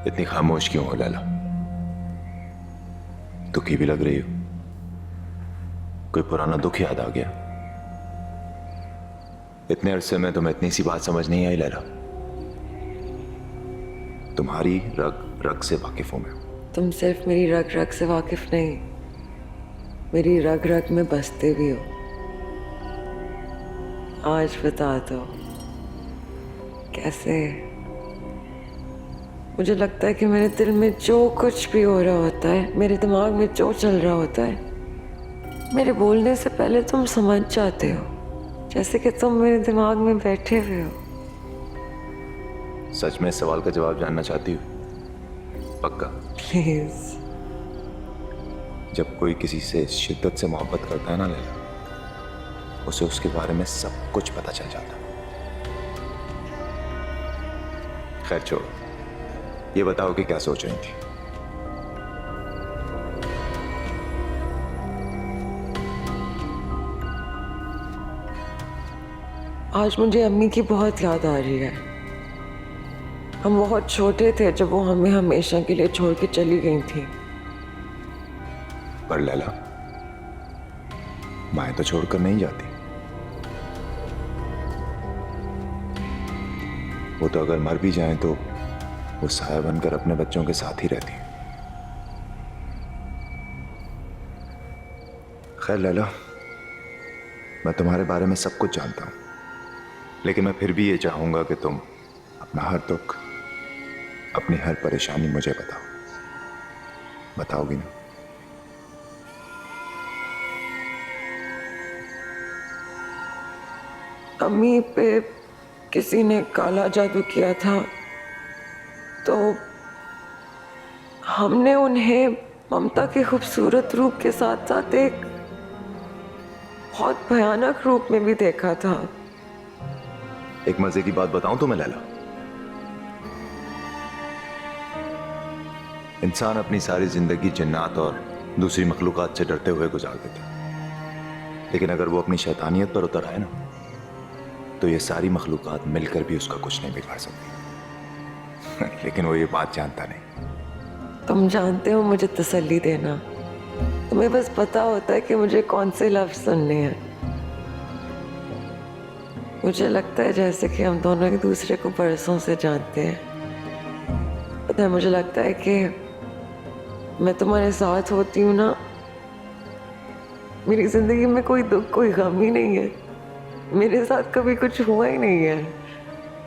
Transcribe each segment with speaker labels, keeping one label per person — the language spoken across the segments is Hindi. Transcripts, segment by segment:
Speaker 1: इतनी खामोश क्यों हो लैला? दुखी भी लग रही हो। कोई पुराना दुख याद आ गया? इतने अरसे में तुम्हें इतनी सी बात समझ नहीं आई लैला? तुम्हारी रग रग से वाकिफ हूं मैं।
Speaker 2: तुम सिर्फ मेरी रग रग से वाकिफ नहीं, मेरी रग रग में बसते भी हो। आज बता दो कैसे? मुझे लगता है कि मेरे दिल में जो कुछ भी हो रहा होता है, मेरे दिमाग में जो चल रहा होता है, मेरे बोलने से पहले तुम समझ जाते हो, जैसे कि तुम मेरे दिमाग में बैठे हुए हो।
Speaker 1: सच में इस सवाल का जवाब जानना चाहती हो? पक्का?
Speaker 2: प्लीज।
Speaker 1: जब कोई किसी से शिद्दत से मोहब्बत करता है ना लैला, उसे उसके बारे में सब कुछ पता चल जाता है। खैर छोड़ो, ये बताओ कि क्या सोच रही थी?
Speaker 2: आज मुझे अम्मी की बहुत याद आ रही है। हम बहुत छोटे थे जब वो हमें हमेशा के लिए छोड़ के चली गई थी।
Speaker 1: पर लैला, माएं तो छोड़कर नहीं जाती। वो तो अगर मर भी जाएं तो वो साया बनकर अपने बच्चों के साथ ही रहती है। खैर लैला, मैं तुम्हारे बारे में सब कुछ जानता हूं, लेकिन मैं फिर भी ये चाहूंगा कि तुम अपना हर दुख, अपनी हर परेशानी मुझे बताओ। बताओगी ना?
Speaker 2: अम्मी पे किसी ने काला जादू किया था, तो हमने उन्हें ममता के खूबसूरत रूप के साथ साथ एक बहुत भयानक रूप में भी देखा था।
Speaker 1: एक मजे की बात बताऊं तुम्हें लैला? इंसान अपनी सारी जिंदगी जिन्नात और दूसरी मखलूकात से डरते हुए गुजार देता है, लेकिन अगर वो अपनी शैतानियत पर उतर आए ना, तो ये सारी मखलूकात मिलकर भी उसका कुछ नहीं बिगाड़ सकती। लेकिन वो ये बात जानता नहीं।
Speaker 2: तुम जानते हो मुझे तसल्ली देना, तुम्हें बस पता होता है कि मुझे कौन से लफ्ज सुनने हैं। मुझे लगता है जैसे कि हम दोनों एक दूसरे को बरसों से जानते हैं। पता है, मुझे लगता है कि मैं तुम्हारे साथ होती हूँ ना, मेरी जिंदगी में कोई दुख, कोई गम ही नहीं है। मेरे साथ कभी कुछ हुआ ही नहीं है।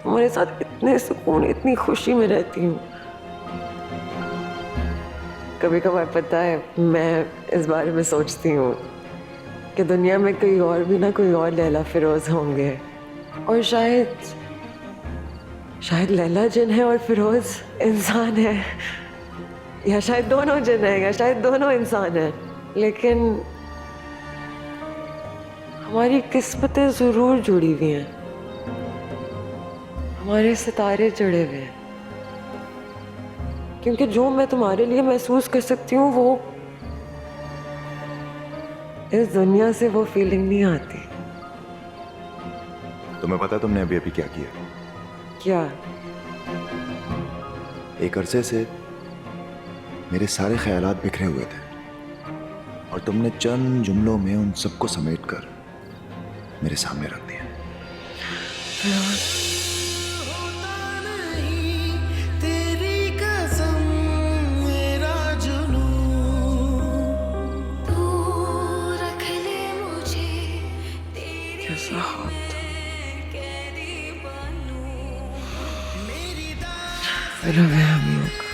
Speaker 2: तुम्हारे साथ इतने सुकून, इतनी खुशी में रहती हूँ। कभी कभार पता है, मैं इस बारे में सोचती हूँ कि दुनिया में कोई और भी ना कोई और लैला फिरोज होंगे, और शायद लैला जिन है और फिरोज इंसान है, या शायद दोनों जिन है, या शायद दोनों इंसान है। लेकिन हमारी किस्मतें जरूर जुड़ी हुई हैं, हमारे सितारे जुड़े हुए हैं। क्योंकि जो मैं तुम्हारे लिए महसूस कर सकती हूँ, वो इस दुनिया से वो फीलिंग नहीं आती।
Speaker 1: तुम्हें पता है तुमने अभी अभी क्या किया?
Speaker 2: क्या?
Speaker 1: एक अरसे से मेरे सारे ख्यालात बिखरे हुए थे, और तुमने चंद जुमलों में उन सबको समेटकर मेरे सामने रख दिया।
Speaker 2: कैसा हाथ था, मेरा वहम ही होगा।